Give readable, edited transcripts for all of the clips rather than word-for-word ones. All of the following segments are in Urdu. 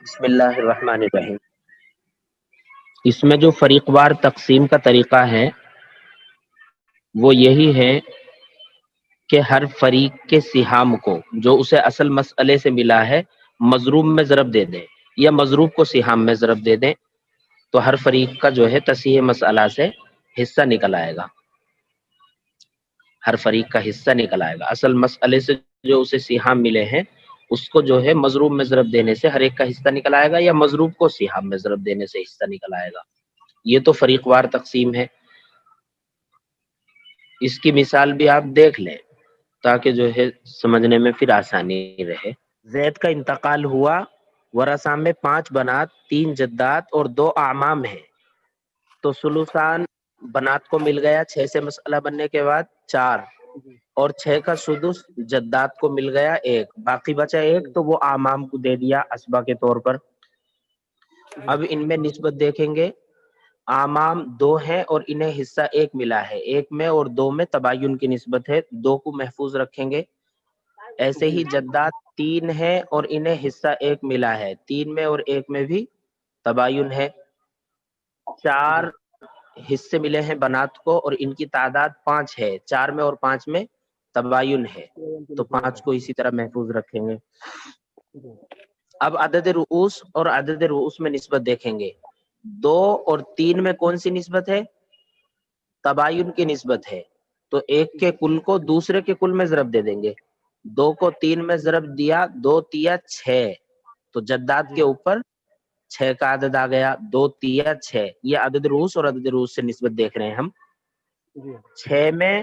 بسم اللہ الرحمن الرحیم۔ اس میں جو فریق وار تقسیم کا طریقہ ہے وہ یہی ہے کہ ہر فریق کے سہام کو جو اسے اصل مسئلے سے ملا ہے مضروب میں ضرب دے دیں یا مضروب کو سہام میں ضرب دے دیں تو ہر فریق کا جو ہے تصحیح مسئلہ سے حصہ نکل آئے گا، ہر فریق کا حصہ نکل آئے گا۔ اصل مسئلے سے جو اسے سہام ملے ہیں اس کو جو ہے مضروب میں ضرب دینے سے ہر ایک کا حصہ نکل آئے گا یا مضروب کو سہام میں ضرب دینے سے حصہ نکل آئے گا۔ یہ تو فریق وار تقسیم ہے، اس کی مثال بھی آپ دیکھ لیں تاکہ جو ہے سمجھنے میں پھر آسانی رہے۔ زید کا انتقال ہوا، ورثہ میں 5 بنات، 3 جدات اور 2 اعمام ہیں، تو ثلثان بنات کو مل گیا 6 سے مسئلہ بننے کے بعد 4، اور 6 کا سدس جدات کو مل گیا 1، باقی بچا 1 تو وہ اعمام کو دے دیا اسبا کے طور پر۔ اب ان میں نسبت دیکھیں گے، اعمام 2 ہیں اور انہیں حصہ 1 ملا ہے، 1 میں اور 2 میں تباین کی نسبت ہے، 2 کو محفوظ رکھیں گے۔ ایسے ہی جدات 3 ہیں اور انہیں حصہ 1 ملا ہے، 3 میں اور 1 میں بھی تباین ہے۔ 4 حصے ملے ہیں بنات کو اور ان کی تعداد 5 ہے، 4 میں اور 5 میں تباین ہے، تو 5 کو اسی طرح محفوظ رکھیں گے۔ اب عدد رؤوس اور عدد رؤوس میں نسبت دیکھیں گے، 2 اور 3 میں کون سی نسبت ہے؟ تباین کی نسبت ہے، تو 1 کے کل کو دوسرے کے کل میں ضرب دے دیں گے، 2 کو 3 میں ضرب دیا، 2 تیا 6، تو جداد کے اوپر 6 کا عدد آ گیا، 2 تیا 6۔ یہ عدد رؤوس اور عدد رؤوس سے نسبت دیکھ رہے ہیں ہم۔ 6 میں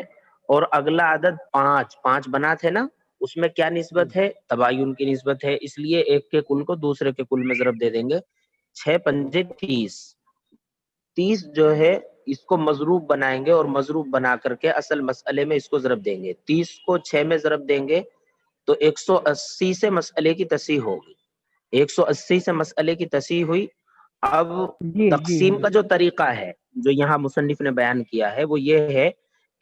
اور اگلا عدد 5 بنا تھے نا، اس میں کیا نسبت ہے؟ تباین کی نسبت ہے، اس لیے 1 کے کل کو دوسرے کے کل میں ضرب دے دیں گے، 6 پنجے 30۔ 30 جو ہے اس کو مضروب بنائیں گے اور مضروب بنا کر کے اصل مسئلے میں اس کو ضرب دیں گے، 30 کو 6 میں ضرب دیں گے تو 180 سے مسئلے کی تصحیح ہوگی، 180 سے مسئلے کی تصحیح ہوئی۔ اب تقسیم کا جو طریقہ ہے جو یہاں مصنف نے بیان کیا ہے وہ یہ ہے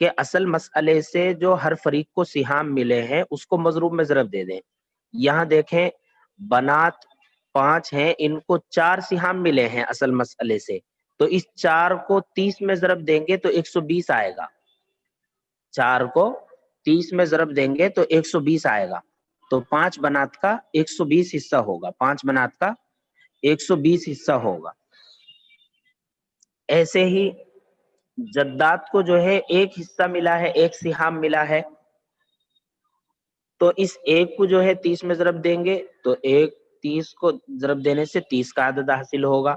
کہ اصل مسئلے سے جو ہر فریق کو سہام ملے ہیں اس کو مضروب میں ضرب دے دیں۔ یہاں دیکھیں بنات 5 ہیں، ان کو 4 سہام ملے ہیں اصل مسئلے سے، تو اس 4 کو 30 میں ضرب دیں گے تو 120 آئے گا، 4 کو 30 میں ضرب دیں گے تو 120 آئے گا، تو 5 بنات کا 120 حصہ ہوگا، 5 بنات کا 120 حصہ ہوگا۔ ایسے ہی جدات کو جو ہے 1 حصہ ملا ہے، 1 سہام ملا ہے، تو اس 1 کو جو ہے 30 میں ضرب دیں گے تو 30 کو ضرب دینے سے 30 کا عدد حاصل ہوگا،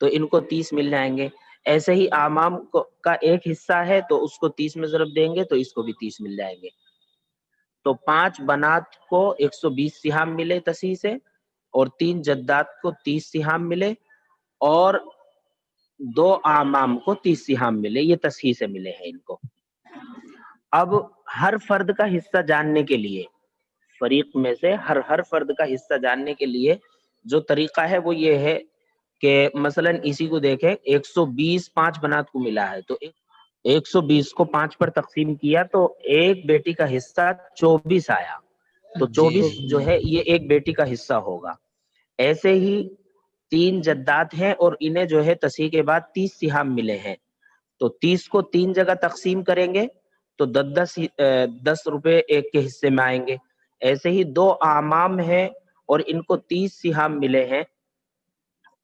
تو ان کو 30 مل جائیں گے۔ ایسے ہی اعمام کا 1 حصہ ہے تو اس کو 30 میں ضرب دیں گے تو اس کو بھی 30 مل جائیں گے، تو 5 بنات کو 120 سہام ملے تصحیح سے، اور 3 جدات کو 30 سہام ملے، اور 2 اعمام کو 30 سہام ملے، یہ تصحیح سے ملے ہیں ان کو۔ اب ہر فرد کا حصہ جاننے کے لیے، فریق میں سے ہر فرد کا حصہ جاننے کے لیے جو طریقہ ہے وہ یہ ہے کہ مثلا اسی کو دیکھیں، 120 5 بنات کو ملا ہے تو 120 کو 5 پر تقسیم کیا تو ایک بیٹی کا حصہ 24 آیا، تو 24 جو ہے یہ ایک بیٹی کا حصہ ہوگا۔ ایسے ہی 3 جدات ہیں اور انہیں جو ہے تصحیح کے بعد 30 سہام ملے ہیں، تو 30 کو 3 جگہ تقسیم کریں گے تو 10 روپے ایک کے حصے میں آئیں گے۔ ایسے ہی 2 اعمام ہیں اور ان کو 30 سہام ملے ہیں،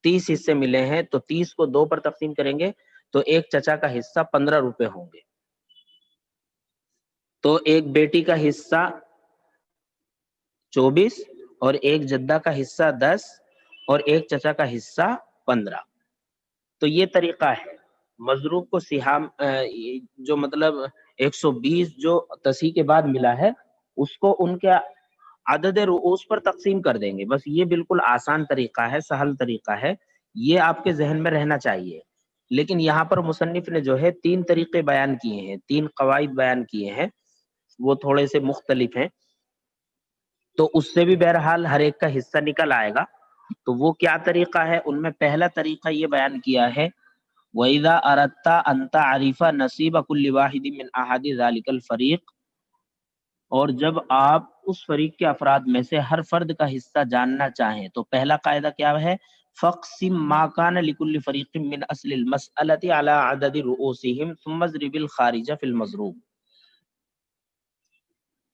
30 حصے ملے ہیں، تو 30 کو 2 پر تقسیم کریں گے تو ایک چچا کا حصہ 15 روپے ہوں گے، تو ایک بیٹی کا حصہ 24 اور ایک جدہ کا حصہ 10 اور ایک چچا کا حصہ 15۔ تو یہ طریقہ ہے مضروب کو سہام جو مطلب 120 جو تصحیح کے بعد ملا ہے اس کو ان کے عدد رؤوس پر تقسیم کر دیں گے، بس یہ بالکل آسان طریقہ ہے، سہل طریقہ ہے، یہ آپ کے ذہن میں رہنا چاہیے۔ لیکن یہاں پر مصنف نے جو ہے 3 طریقے بیان کیے ہیں، 3 قواعد بیان کیے ہیں، وہ تھوڑے سے مختلف ہیں، تو اس سے بھی بہرحال ہر ایک کا حصہ نکل آئے گا۔ تو وہ کیا طریقہ ہے؟ ان میں پہلا طریقہ یہ بیان کیا ہے، وَإِذَا أَرَدْتَ أَن تَعْرِفَ نَصِيبَ كُلِّ وَاحِدٍ مِّنْ أَحَدِ ذَلِكَ الْفَرِيقِ، اور جب آپ اس فریق کے افراد میں سے ہر فرد کا حصہ جاننا چاہیں تو پہلا قاعدہ کیا ہے؟ فَاقْسِمْ مَا كَانَ لِكُلِّ فَرِيقٍ مِّنْ أَصْلِ الْمَسْأَلَةِ عَلَىٰ عَدَدِ رُؤُوسِهِمْ ثُمَّ اضْرِبِ الْخَارِجَ فِي الْمَضْرُوبِ،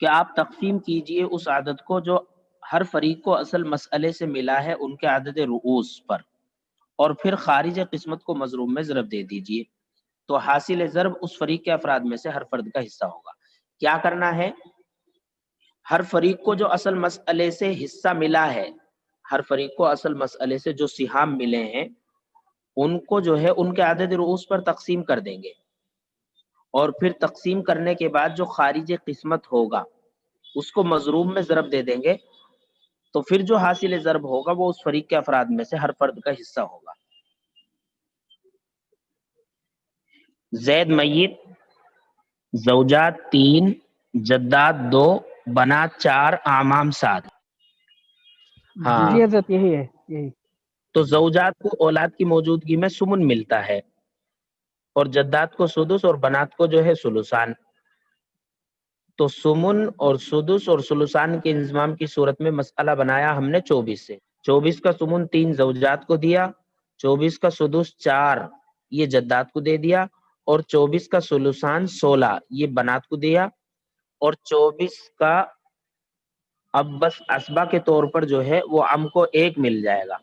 کہ آپ تقسیم کیجئے اس عدد کو جو ہر فریق کو اصل مسئلے سے ملا ہے ان کے عدد رؤوس پر، اور پھر خارج قسمت کو مضروب میں ضرب دے دیجئے، تو حاصل ضرب اس فریق کے افراد میں سے ہر فرد کا حصہ ہوگا۔ کیا کرنا ہے؟ ہر فریق کو جو اصل مسئلے سے حصہ ملا ہے، ہر فریق کو اصل مسئلے سے جو سہام ملے ہیں ان کو جو ہے ان کے عدد رؤوس پر تقسیم کر دیں گے، اور پھر تقسیم کرنے کے بعد جو خارج قسمت ہوگا اس کو مضروب میں ضرب دے دیں گے، تو پھر جو حاصل ضرب ہوگا وہ اس فریق کے افراد میں سے ہر فرد کا حصہ ہوگا۔ زید میت، زوجات 3، جدات 2، بنات 4، اعمام 7۔ ہاں، جی حضرت یہی ہے، یہی۔ تو زوجات کو اولاد کی موجودگی میں سمن ملتا ہے، اور جدات کو سدس اور بنات کو جو ہے ثلثان۔ تو سمن اور سدس اور ثلثان کے انضمام کی صورت میں مسئلہ بنایا ہم نے 24 سے۔ 24 کا سمن 3 زوجات کو دیا، 24 کا سدس 4 یہ جدات کو دے دیا، اور 24 کا ثلثان 16 یہ بنات کو دیا، اور 24 کا اب بس اسبا کے طور پر جو ہے وہ ام کو 1 مل جائے گا،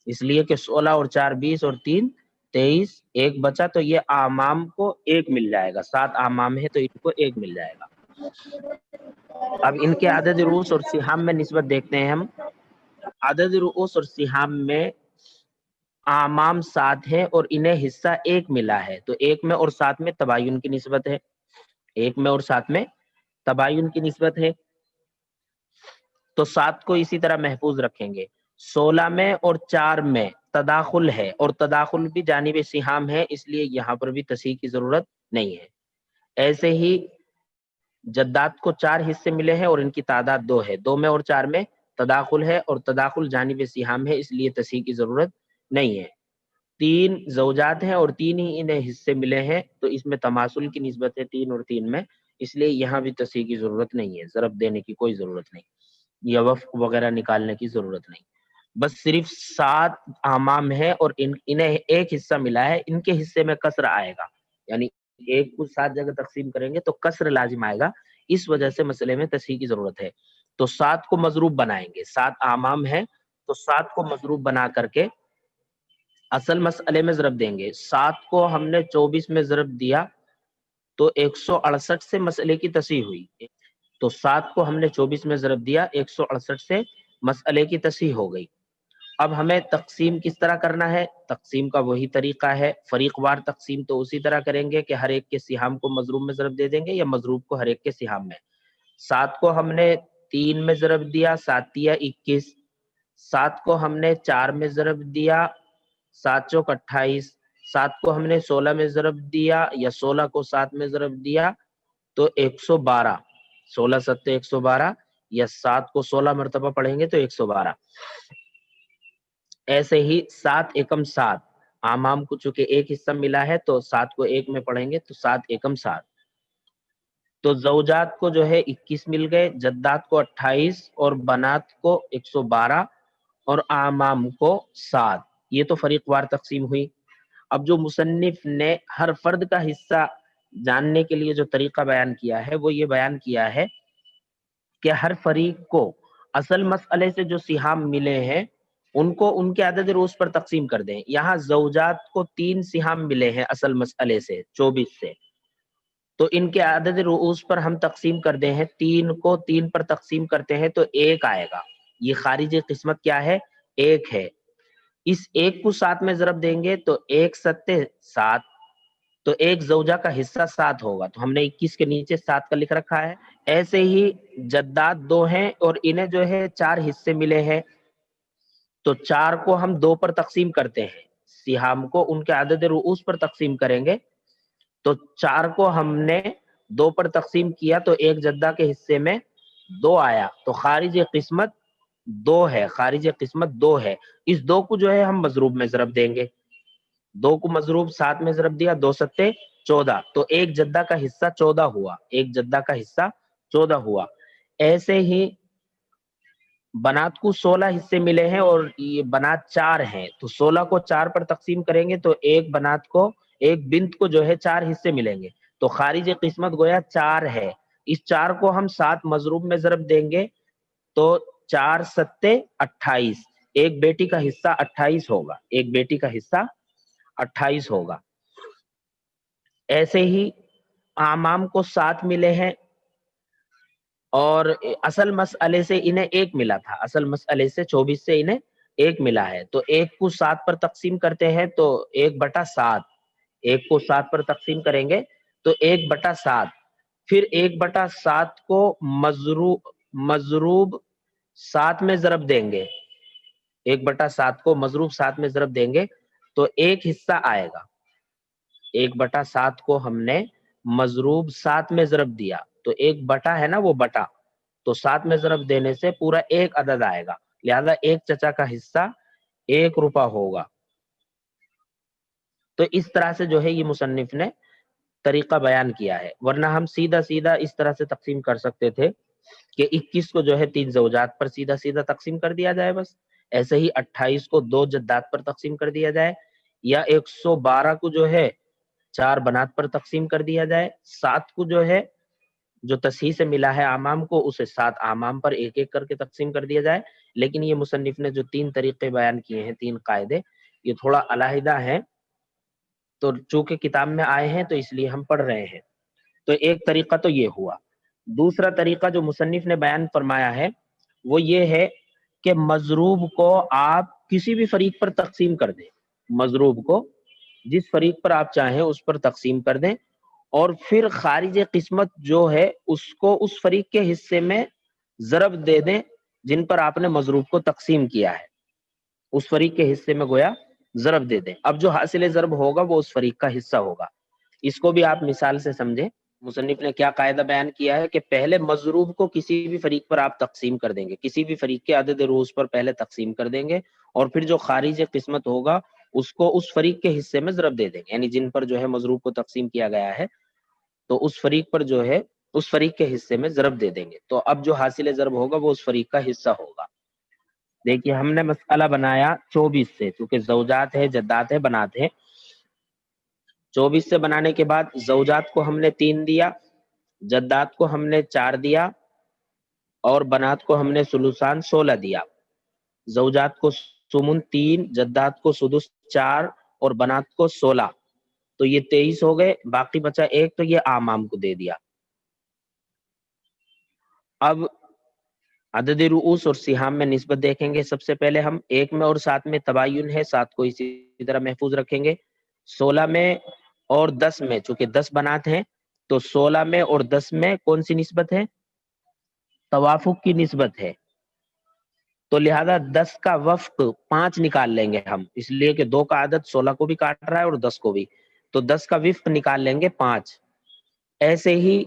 اس لیے کہ 16 اور 4 20 اور 3 23، 1 بچا تو یہ اعمام کو 1 مل جائے گا، 7 اعمام ہے تو ان کو 1 مل جائے گا۔ اب ان کے عدد رؤوس اور سہام میں نسبت دیکھتے ہیں ہم۔ عدد رؤوس اور سہام میں اعمام 7 ہیں اور انہیں حصہ 1 ملا ہے، تو 1 میں اور 7 میں تباین کی نسبت ہے، 1 میں اور 7 میں تباین کی نسبت ہے، تو 7 کو اسی طرح محفوظ رکھیں گے۔ 16 میں اور 4 میں تداخل ہے، اور تداخل بھی جانب سہام ہے، اس لیے یہاں پر بھی تصحیح کی ضرورت نہیں ہے۔ ایسے ہی جدات کو 4 حصے ملے ہیں اور ان کی تعداد 2 ہے، 2 میں اور 4 میں تداخل ہے، اور تداخل جانب سہام ہے، اس لیے تصحیح کی ضرورت نہیں ہے۔ 3 زوجات ہیں اور 3 ہی انہیں حصے ملے ہیں، تو اس میں تماثل کی نسبت ہے 3 اور 3 میں، اس لیے یہاں بھی تصحیح کی ضرورت نہیں ہے، ضرب دینے کی کوئی ضرورت نہیں، یا وفق وغیرہ نکالنے کی ضرورت نہیں، بس صرف 7 اعمام ہے اور انہیں 1 حصہ ملا ہے، ان کے حصے میں کسر آئے گا، یعنی 1 کو 7 جگہ تقسیم کریں گے تو کسر لازم آئے گا، اس وجہ سے مسئلے میں تصحیح کی ضرورت ہے۔ تو 7 کو مضروب بنائیں گے، 7 اعمام ہے تو 7 کو مضروب بنا کر کے اصل مسئلے میں ضرب دیں گے۔ 7 کو ہم نے 24 میں ضرب دیا تو 168 سے مسئلے کی تصحیح ہوئی، تو 7 کو ہم نے 24 میں ضرب دیا، 168 سے مسئلے کی تصحیح ہو گئی۔ اب ہمیں تقسیم کس طرح کرنا ہے؟ تقسیم کا وہی طریقہ ہے، فریق وار تقسیم تو اسی طرح کریں گے کہ ہر ایک کے سہام کو مضروب میں ضرب دے دیں گے، یا مضروب کو ہر ایک کے سہام میں۔ 7 کو ہم نے 3 میں ضرب دیا، 7 تیا 21، 7 کو ہم نے 4 میں ضرب دیا، 7 چوک 28، 7 کو ہم نے 16 میں ضرب دیا، یا 16 کو 7 میں ضرب دیا تو 112، 16 7 112، یا 7 کو 16 مرتبہ پڑھیں گے تو 112۔ ایسے ہی 7 ایکم 7، اعمام کو چونکہ 1 حصہ ملا ہے تو 7 کو 1 میں پڑھیں گے تو 7 ایکم 7۔ تو زوجات کو جو ہے 21 مل گئے، جدات کو 28 اور بنات کو 112 اور اعمام کو 7۔ یہ تو فریق وار تقسیم ہوئی۔ اب جو مصنف نے ہر فرد کا حصہ جاننے کے لیے جو طریقہ بیان کیا ہے وہ یہ بیان کیا ہے کہ ہر فریق کو اصل مسئلے سے جو سہام ملے ہیں ان کو ان کے عدد رؤوس پر تقسیم کر دیں۔ یہاں زوجات کو 3 سہام ملے ہیں اصل مسئلے سے 24 سے، تو ان کے عدد رؤوس پر ہم تقسیم کر دیں ہیں، 3 کو 3 پر تقسیم کرتے ہیں تو 1 آئے گا۔ یہ خارجی قسمت کیا ہے؟ 1 ہے۔ اس 1 کو 7 میں ضرب دیں گے تو 1 7 7، تو ایک زوجہ کا حصہ 7 ہوگا، تو ہم نے 21 کے نیچے 7 کا لکھ رکھا ہے۔ ایسے ہی جدات 2 ہیں اور انہیں جو ہے 4 حصے ملے ہیں، تو 4 کو ہم 2 پر تقسیم کرتے ہیں، سہام کو ان کے عدد رؤوس پر تقسیم کریں گے، تو 4 کو ہم نے 2 پر تقسیم کیا تو ایک جدہ کے حصے میں 2 آیا، تو خارج قسمت 2 ہے، خارج قسمت 2 ہے۔ اس 2 کو جو ہے ہم مضروب میں ضرب دیں گے، 2 کو مضروب 7 میں ضرب دیا، 2 7 14، تو ایک جدہ کا حصہ 14 ہوا، ایک جدہ کا حصہ 14 ہوا۔ ایسے ہی بنات کو 16 حصے ملے ہیں اور یہ بنات 4 ہیں، تو 16 کو 4 پر تقسیم کریں گے تو ایک بنات کو، ایک بنت کو جو ہے 4 حصے ملیں گے، تو خارج قسمت گویا 4 ہے۔ اس 4 کو ہم 7 مضروب میں ضرب دیں گے تو 4 ستے 28، ایک بیٹی کا حصہ 28 ہوگا، ایک بیٹی کا حصہ 28 ہوگا۔ ایسے ہی اعمام کو 7 ملے ہیں اور اصل مسئلے سے انہیں 1 ملا تھا، اصل مسئلے سے 24 سے انہیں 1 ملا ہے، تو 1 کو 7 پر تقسیم کرتے ہیں تو 1/7، 1 کو 7 پر تقسیم کریں گے تو 1/7، پھر 1/7 کو مضروب 7 میں ضرب دیں گے، 1/7 کو مضروب 7 میں ضرب دیں گے تو ایک حصہ آئے گا۔ 1/7 کو ہم نے مضروب 7 میں ضرب دیا تو 1 ہے نا وہ بٹا، تو 7 میں ضرب دینے سے پورا ایک عدد آئے گا، لہذا ایک چچا کا حصہ 1 روپہ ہوگا۔ تو اس طرح سے جو ہے یہ مصنف نے طریقہ بیان کیا ہے، ورنہ ہم سیدھا سیدھا اس طرح سے تقسیم کر سکتے تھے کہ 21 کو جو ہے 3 زوجات پر سیدھا سیدھا تقسیم کر دیا جائے بس، ایسے ہی 28 کو 2 جدات پر تقسیم کر دیا جائے، یا 112 کو جو ہے 4 بنات پر تقسیم کر دیا جائے، 7 کو جو ہے جو تصحیح سے ملا ہے اعمام کو اسے 7 اعمام پر ایک ایک کر کے تقسیم کر دیا جائے۔ لیکن یہ مصنف نے جو 3 طریقے بیان کیے ہیں، 3 قاعدے، یہ تھوڑا علیحدہ ہیں، تو چونکہ کتاب میں آئے ہیں تو اس لیے ہم پڑھ رہے ہیں۔ تو ایک طریقہ تو یہ ہوا۔ دوسرا طریقہ جو مصنف نے بیان فرمایا ہے وہ یہ ہے کہ مضروب کو آپ کسی بھی فریق پر تقسیم کر دیں، مضروب کو جس فریق پر آپ چاہیں اس پر تقسیم کر دیں، اور پھر خارج قسمت جو ہے اس کو اس فریق کے حصے میں ضرب دے دیں جن پر آپ نے مضروب کو تقسیم کیا ہے، اس فریق کے حصے میں گویا ضرب دے دیں۔ اب جو حاصل ضرب ہوگا وہ اس فریق کا حصہ ہوگا۔ اس کو بھی آپ مثال سے سمجھیں، مصنف نے کیا قاعدہ بیان کیا ہے کہ پہلے مضروب کو کسی بھی فریق پر آپ تقسیم کر دیں گے، کسی بھی فریق کے عدد روز پر پہلے تقسیم کر دیں گے، اور پھر جو خارج قسمت ہوگا اس کو اس فریق کے حصے میں ضرب دے دیں گے، یعنی جن پر جو ہے مضروب کو تقسیم کیا گیا ہے تو اس فریق پر جو ہے اس فریق کے حصے میں ضرب دے دیں گے، تو اب جو حاصل ضرب ہوگا وہ اس فریق کا حصہ ہوگا۔ دیکھیے ہم نے مسئلہ بنایا 24 سے، چونکہ زوجات ہے، جدات ہے، بنات ہے۔ 24 سے بنانے کے بعد زوجات کو ہم نے 3 دیا، جدات کو ہم نے 4 دیا، اور بنات کو ہم نے ثلثان 16 دیا۔ زوجات کو سمن 3، جدات کو سدس 4، اور بنات کو 16، تو یہ 23 ہو گئے، باقی بچا 1، تو یہ اعمام کو دے دیا۔ اب عدد رؤوس اور سہام میں نسبت دیکھیں گے۔ سب سے پہلے ہم 1 میں اور 7 میں تباین ہے، 7 کو اسی طرح محفوظ رکھیں گے۔ 16 میں اور 10 میں، چونکہ 10 بنات ہیں تو 16 میں اور 10 میں کون سی نسبت ہے؟ توافق کی نسبت ہے، تو لہذا 10 کا وفق 5 نکال لیں گے ہم، اس لیے کہ 2 کا عدد 16 کو بھی کاٹ رہا ہے اور 10 کو بھی، تو 10 کا وفق نکال لیں گے 5۔ ایسے ہی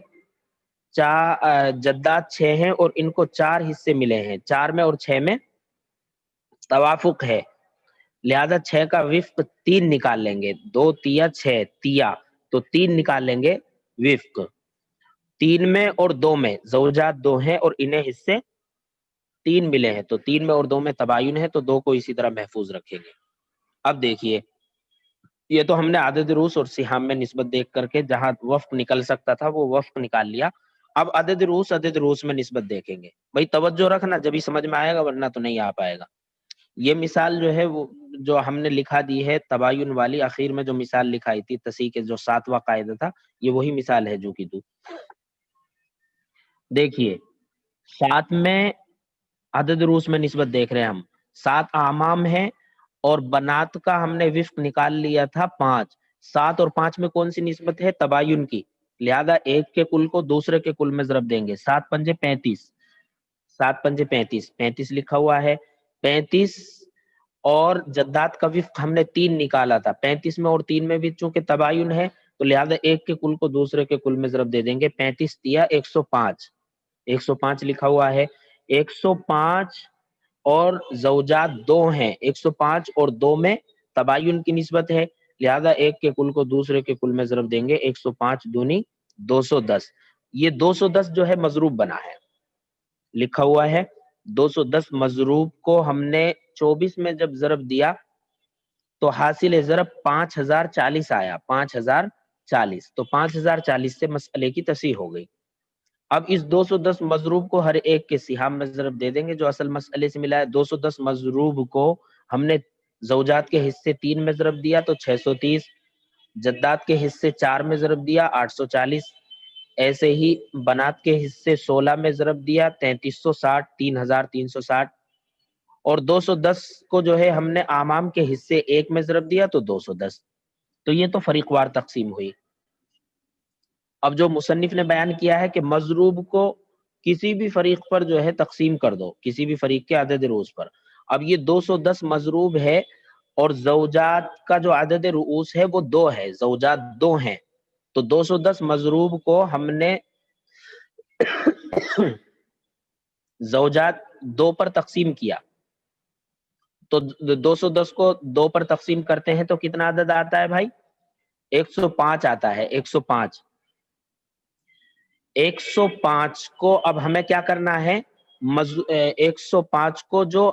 جدات 6 ہیں اور ان کو 4 حصے ملے ہیں، 4 میں اور 6 میں توافق ہے، لہذا 6 کا وفق 3 نکال لیں گے، 2 تیا 6 تیا، تو 3 نکال لیں گے وفق۔ 3 میں اور 2 میں زوجات 2 ہیں اور انہیں حصے 3 ملے ہیں، تو 3 میں اور 2 میں تباین ہے، تو 2 کو اسی طرح محفوظ رکھیں گے۔ اب دیکھیے یہ تو ہم نے عدد روس اور سہام میں نسبت دیکھ کر کے جہاں وفق نکل سکتا تھا وہ وفق نکال لیا۔ اب عدد روس میں نسبت دیکھیں گے، بھائی توجہ رکھنا جبھی سمجھ میں آئے گا ورنہ تو نہیں آ پائے گا۔ یہ مثال جو ہے وہ جو ہم نے لکھا دی ہے تباین والی، آخر میں جو مثال لکھائی تھی تصحیح کے جو 7واں قاعدہ تھا، یہ وہی مثال ہے جو کی تو دیکھیے 7 میں عدد روس میں نسبت دیکھ رہے ہیں ہم، 7 اعمام ہیں اور بنات کا ہم نے وفق نکال لیا تھا 5۔ 7 اور 5 میں کون سی نسبت ہے؟ تباین کی، لہذا ایک کے کل کو دوسرے کے کل میں ضرب دیں گے، 7 پنجے 35، 7 پنجے 35، 35 لکھا ہوا ہے، 35 اور جدات کا وفق ہم نے 3 نکالا تھا، 35 میں اور 3 میں بھی چونکہ تباین ہے تو لہذا ایک کے کل کو دوسرے کے کل میں ضرب دے دیں گے، 35 دیا 105، 105 لکھا ہوا ہے، 105 اور زوجات 2 ہیں، 105 اور 2 میں تباین کی نسبت ہے، لہذا ایک کے کل کو دوسرے کے کل میں ضرب دیں گے، 105 دونی 210۔ یہ 210 جو ہے مضروب بنا ہے، لکھا ہوا ہے 210 مضروب کو ہم نے 24 میں جب ضرب دیا تو حاصل ضرب 5040 آیا، 5040، تو 5040 سے مسئلے کی تصحیح ہو گئی۔ اب اس 210 مضروب کو ہر ایک کے سہام میں ضرب دے دیں گے جو اصل مسئلے سے ملا ہے۔ 210 مضروب کو ہم نے زوجات کے حصے 3 میں ضرب دیا تو 630، جدات کے حصے 4 میں ضرب دیا 840، ایسے ہی بنات کے حصے 16 میں ضرب دیا 3360، 3360، اور 210 کو جو ہے ہم نے اعمام کے حصے 1 میں ضرب دیا تو 210۔ تو یہ تو فریق وار تقسیم ہوئی۔ اب جو مصنف نے بیان کیا ہے کہ مضروب کو کسی بھی فریق پر جو ہے تقسیم کر دو، کسی بھی فریق کے عدد رؤوس پر۔ اب یہ 210 مضروب ہے اور زوجات کا جو عدد رؤوس ہے وہ 2 ہے، زوجات 2 ہیں، تو 210 مضروب کو ہم نے زوجات 2 پر تقسیم کیا، تو 210 کو 2 پر تقسیم کرتے ہیں تو کتنا عدد آتا ہے بھائی؟ 105 آتا ہے، 105۔ 105 کو اب ہمیں کیا کرنا ہے؟ 105 کو جو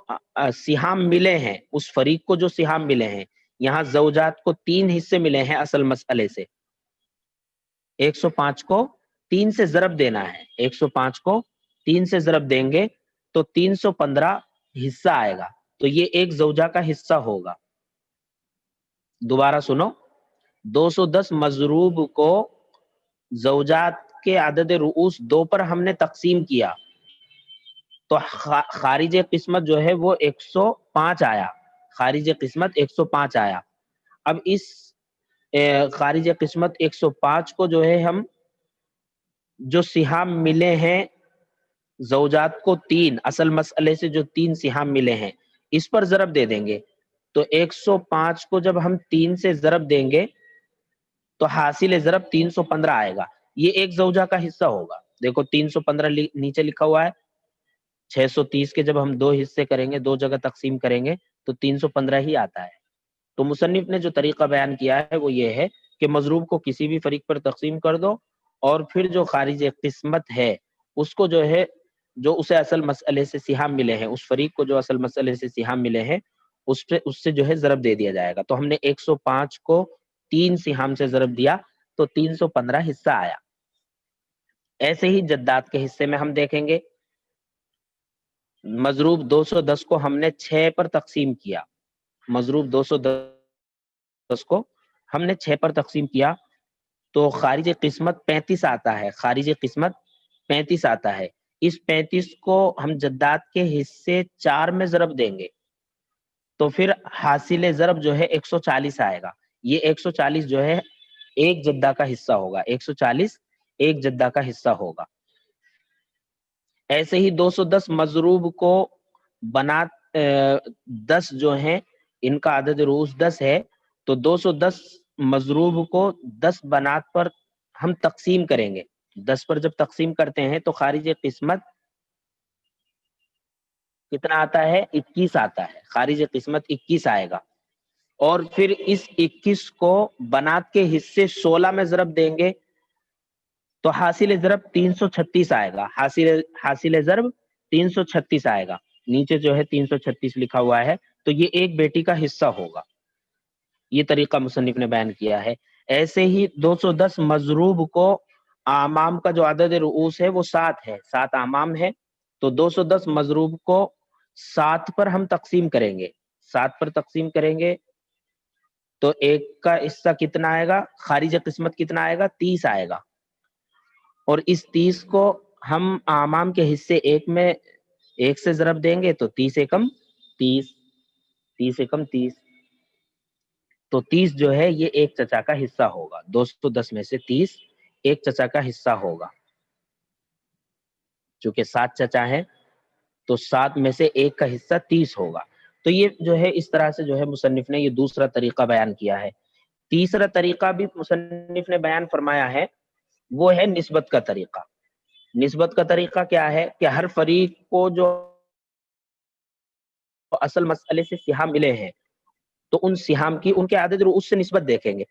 سہام ملے ہیں، اس فریق کو جو سہام ملے ہیں، یہاں زوجات کو 3 حصے ملے ہیں اصل مسئلے سے، 105 کو 3 سے ضرب دینا ہے، 105 کو 3 سے ضرب دیں گے تو 315 حصہ آئے گا، تو یہ ایک زوجہ کا حصہ ہوگا۔ دوبارہ سنو، 210 مضروب کو زوجات کے عدد رؤوس 2 پر ہم نے تقسیم کیا تو خارج قسمت جو ہے وہ 105 آیا، خارج قسمت 105 آیا۔ اب اس خارج قسمت 105 کو جو ہے ہم جو سہام ملے ہیں زوجات کو 3 اصل مسئلے سے جو 3 سہام ملے ہیں اس پر ضرب دے دیں گے، تو 105 کو جب ہم 3 سے ضرب دیں گے تو حاصل ضرب 315 آئے گا، یہ ایک زوجہ کا حصہ ہوگا۔ دیکھو 315 نیچے لکھا ہوا ہے، 630 کے جب ہم 2 حصے کریں گے، 2 جگہ تقسیم کریں گے تو 315 ہی آتا ہے۔ تو مصنف نے جو طریقہ بیان کیا ہے وہ یہ ہے کہ مضروب کو کسی بھی فریق پر تقسیم کر دو اور پھر جو خارج قسمت ہے اس کو جو ہے جو اسے اصل مسئلے سے سہام ملے ہیں، اس فریق کو جو اصل مسئلے سے سہام ملے ہیں اس سے جو ہے ضرب دے دیا جائے گا۔ تو ہم نے 105 کو 3 سہام سے ضرب دیا تو 315 حصہ آیا۔ ایسے ہی جدات کے حصے میں ہم دیکھیں گے، مضروب 210 کو ہم نے 6 پر تقسیم کیا، مضروب 210 کو ہم نے 6 پر تقسیم کیا تو خارج قسمت 35 آتا ہے، خارج قسمت 35 آتا ہے۔ اس 35 کو ہم جدات کے حصے 4 میں ضرب دیں گے تو پھر حاصل ضرب جو ہے 140 آئے گا، یہ 140 جو ہے ایک جدہ کا حصہ ہوگا، 140 ایک جدہ کا حصہ ہوگا۔ ایسے ہی 210 مضروب کو بنات 10 جو ہیں ان کا عدد رؤوس 10 ہے، تو 210 مضروب کو 10 بنات پر ہم تقسیم کریں گے، 10 پر جب تقسیم کرتے ہیں تو خارج قسمت کتنا آتا ہے؟ 21 آتا ہے، خارج قسمت 21 آئے گا، اور پھر اس 21 کو بنات کے حصے 16 میں ضرب دیں گے تو حاصل ضرب 336 آئے گا، حاصل ضرب 336 آئے گا، نیچے جو ہے 336 لکھا ہوا ہے، تو یہ ایک بیٹی کا حصہ ہوگا۔ یہ طریقہ مصنف نے بیان کیا ہے۔ ایسے ہی 210 مضروب کو اعمام کا جو عدد رؤوس ہے وہ 7 ہے، 7 اعمام ہے، تو 210 مضروب کو 7 پر ہم تقسیم کریں گے، 7 پر تقسیم کریں گے تو ایک کا حصہ کتنا آئے گا؟ خارج قسمت کتنا آئے گا؟ 30 آئے گا، اور اس 30 کو ہم اعمام کے حصے 1 میں 1 سے ضرب دیں گے تو 30 ایکم 30، 30 ایکم 30، تو 30 جو ہے یہ ایک چچا کا حصہ ہوگا، 210 میں سے 30 ایک چچا کا حصہ ہوگا، چونکہ 7 چچا ہے تو 7 میں سے ایک کا حصہ 30 ہوگا۔ تو یہ جو ہے اس طرح سے جو ہے مصنف نے یہ دوسرا طریقہ بیان کیا ہے۔ تیسرا طریقہ بھی مصنف نے بیان فرمایا ہے، وہ ہے نسبت کا طریقہ۔ نسبت کا طریقہ کیا ہے کہ ہر فریق کو جو اصل مسئلے سے سہام ملے ہیں تو ان سہام کی ان کے عدد رؤوس سے نسبت دیکھیں گے،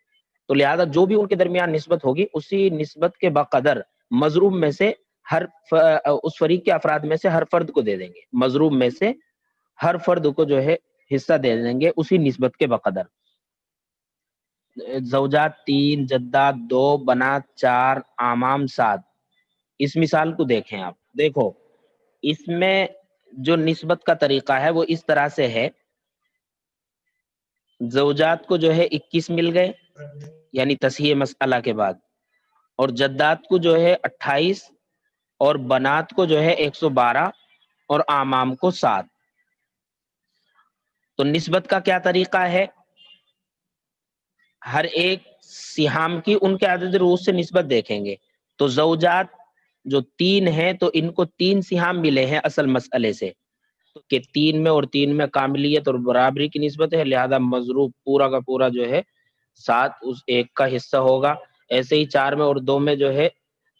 تو لہذا جو بھی ان کے درمیان نسبت ہوگی اسی نسبت کے بقدر مضروب میں سے اس فریق کے افراد میں سے ہر فرد کو دے دیں گے، مضروب میں سے ہر فرد کو جو ہے حصہ دے دیں گے اسی نسبت کے بقدر۔ زوجات 3، جدات 2، بنات 4، اعمام 7۔ اس مثال کو دیکھیں آپ، دیکھو اس میں جو نسبت کا طریقہ ہے وہ اس طرح سے ہے، زوجات کو جو ہے 21 مل گئے یعنی تصحیح مسئلہ کے بعد، اور جدات کو جو ہے 28، اور بنات کو جو ہے 112، اور اعمام کو 7۔ تو نسبت کا کیا طریقہ ہے؟ ہر ایک سہام کی ان کے عدد رؤوس سے نسبت دیکھیں گے، تو زوجات جو 3 ہیں تو ان کو 3 سہام ملے ہیں اصل مسئلے سے، کہ 3 میں اور 3 میں کاملیت اور برابری کی نسبت ہے، لہذا مضروب پورا کا پورا جو ہے 7 اس ایک کا حصہ ہوگا۔ ایسے ہی 4 میں اور 2 میں جو ہے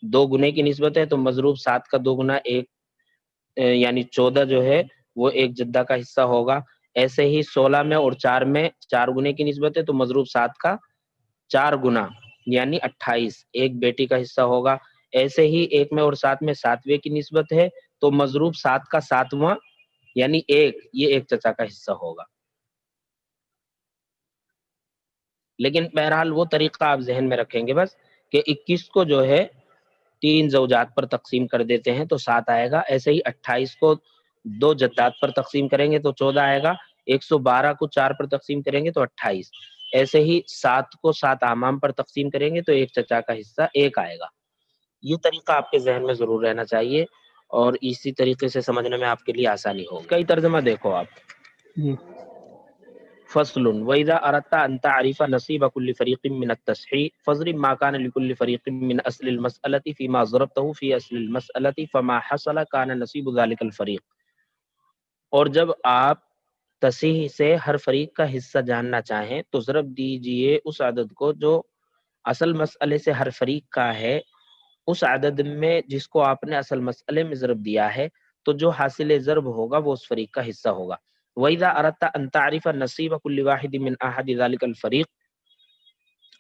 2 گنے کی نسبت ہے، تو مضروب 7 کا 2 گنا 1 یعنی 14 جو ہے وہ ایک جدہ کا حصہ ہوگا۔ ایسے ہی 16 میں اور 4 میں 4 گنے کی نسبت ہے، تو مضروب 7 کا 4 گنا یعنی 28 ایک بیٹی کا حصہ ہوگا۔ ایسے ہی 1 میں اور 7 میں 7ویں کی نسبت ہے، تو مضروب 7 کا 7واں یعنی 1 یہ ایک چچا کا حصہ ہوگا۔ لیکن بہرحال وہ طریقہ آپ ذہن میں رکھیں گے بس، کہ 21 کو جو ہے 3 زوجات پر تقسیم کر دیتے ہیں تو 7 آئے گا، ایسے ہی 28 کو 2 جدات پر تقسیم کریں گے تو 14 آئے گا، 112 کو 4 پر تقسیم کریں گے تو 28، ایسے ہی 7 کو 7 اعمام پر تقسیم کریں گے تو ایک چچا کا حصہ 1 آئے گا۔ یہ طریقہ آپ کے ذہن میں ضرور رہنا چاہیے، اور اسی طریقے سے سمجھنے میں آپ کے لیے آسانی ہوگی۔ کئی ترجمہ دیکھو آپ، فصل وَإِذَا أَرَدْتَ أَن تَعْرِفَ نَصِيبَ كُلِّ فَرِيقٍ مِّنَ التَّصْحِيحِ فَاضْرِب مَا كَانَ لِكُلِّ فَرِيقٍ مِّنْ أَصْلِ الْمَسْأَلَةِ فِيمَا ضَرَبْتَهُ فِي أَصْلِ الْمَسْأَلَةِ فَمَا حَصَلَ كَانَ نَصِيبُ ذَلِكَ الْفَرِيقِ۔ اور جب آپ تصحیح سے ہر فریق کا حصہ جاننا چاہیں تو ضرب دیجئے اس عدد کو جو اصل مسئلے سے ہر فریق کا ہے اس عدد میں جس کو آپ نے اصل مسئلے میں ضرب دیا ہے، تو جو حاصل ضرب ہوگا وہ اس فریق کا حصہ ہوگا۔ وَإِذَا أَرَدْتَ أَن تَعْرِفَ نَصِيبَ كُلِّ وَاحِدٍ مِّنْ أَحَدِ ذَلِكَ الْفَرِيقِ،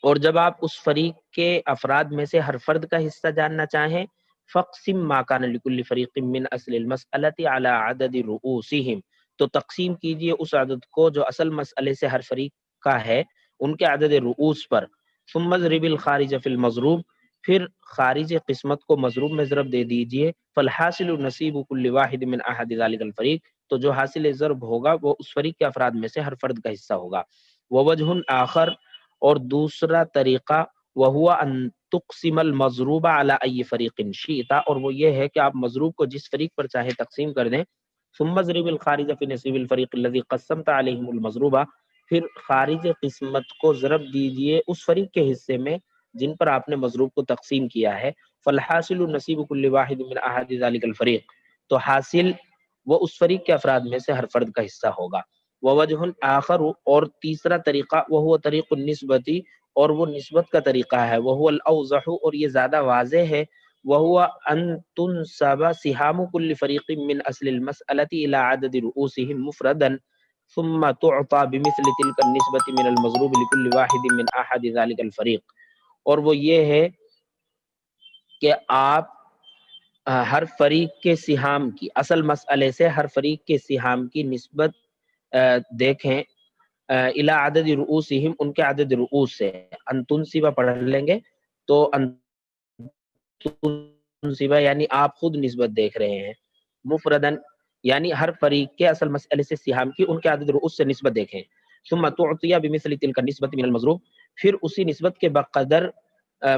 اور جب آپ اس فریق کے افراد میں سے ہر فرد کا حصہ جاننا چاہیں، فَاقْسِم مَا كَانَ لِكُلِّ فَرِيقٍ مِّنْ أَصْلِ الْمَسْأَلَةِ عَلَىٰ عَدَدِ رُؤُوسِهِمْ، تو تقسیم کیجئے اس عدد کو جو اصل مسئلے سے ہر فریق کا ہے ان کے عدد رؤوس پر۔ ثُمَّ اضْرِبِ الْخَارِجَ فِي الْمَضْرُوبِ، پھر خارج قسمت کو مضروب میں ضرب دے دیجئے۔ فَالْحَاصِلُ نَصِيبُ كُلِّ وَاحِدٍ مِّنْ أَحَدِ ذَلِكَ الْفَرِيقِ، تو جو حاصل ضرب ہوگا وہ اس فریق کے افراد میں سے ہر فرد کا حصہ ہوگا۔ وَوَجْهٌ آخر، اور دوسرا طریقہ، وَهُوَ أَن تُقْسِمَ الْمَضْرُوبَ عَلَىٰ أَيِّ فَرِيقٍ شِئْتَ، اور وہ یہ ہے کہ آپ مضروب کو جس فریق پر چاہے تقسیم کر دیں۔ ثُمَّ اضْرِبِ الْخَارِجَ فِي نَصِيبِ الْفَرِيقِ الَّذِي قَسَّمْتَ عَلَيْهِمُ الْمَضْرُوبَ، پھر خارج قسمت کو ضرب دیجئے اس فریق کے حصے میں جن پر آپ نے مضروب کو تقسیم کیا ہے۔ فَالْحَاصِلُ نَصِيبُ كُلِّ وَاحِدٍ مِّنْ أَحَدِ ذَلِكَ الْفَرِيقِ، تو حاصل وہ اس فریق کے افراد میں سے ہر فرد کا حصہ ہوگا۔ وَوَجْهٌ آخر، اور تیسرا طریقہ، وَهُوَ طَرِيقُ النِّسْبَةِ، اور وہ نسبت کا طریقہ ہے، وَهُوَ الْأَوْضَحُ، اور یہ زیادہ واضح ہے، وَهُوَ أَن تُنْسَبَ سِهَامُ كُلِّ فَرِيقٍ مِّنْ أَصْلِ الْمَسْأَلَةِ إِلَىٰ عَدَدِ رُؤُوسِهِمْ مُفْرَدًا ثُمَّ تُعْطَىٰ بِمِثْلِ تِلْكَ النِّسْبَةِ مِنَ الْمَضْرُوبِ لِكُلِّ وَاحِدٍ مِّنْ أَحَدِ ذَلِكَ الْفَرِيقِ، اور وہ یہ ہے کہ آپ ہر فریق کے سہام کی، اصل مسئلے سے ہر فریق کے سہام کی نسبت دیکھیں، الی عدد رؤوسہم، ان کے عدد رؤوس سے۔ ان تنسبہ پڑھ لیں گے تو ان تنسبہ یعنی آپ خود نسبت دیکھ رہے ہیں، مفردن یعنی ہر فریق کے اصل مسئلے سے سہام کی ان کے عدد رؤوس سے نسبت دیکھیں۔ ثم تعطی بمثل تلک النسبۃ من المضروب، پھر اسی نسبت کے بقدر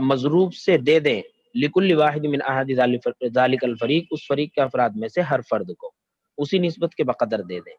مضروب سے دے دیں، لکل واحد من احد ذالک الفریق، اس فریق کے افراد میں سے ہر فرد کو اسی نسبت کے بقدر دے دیں۔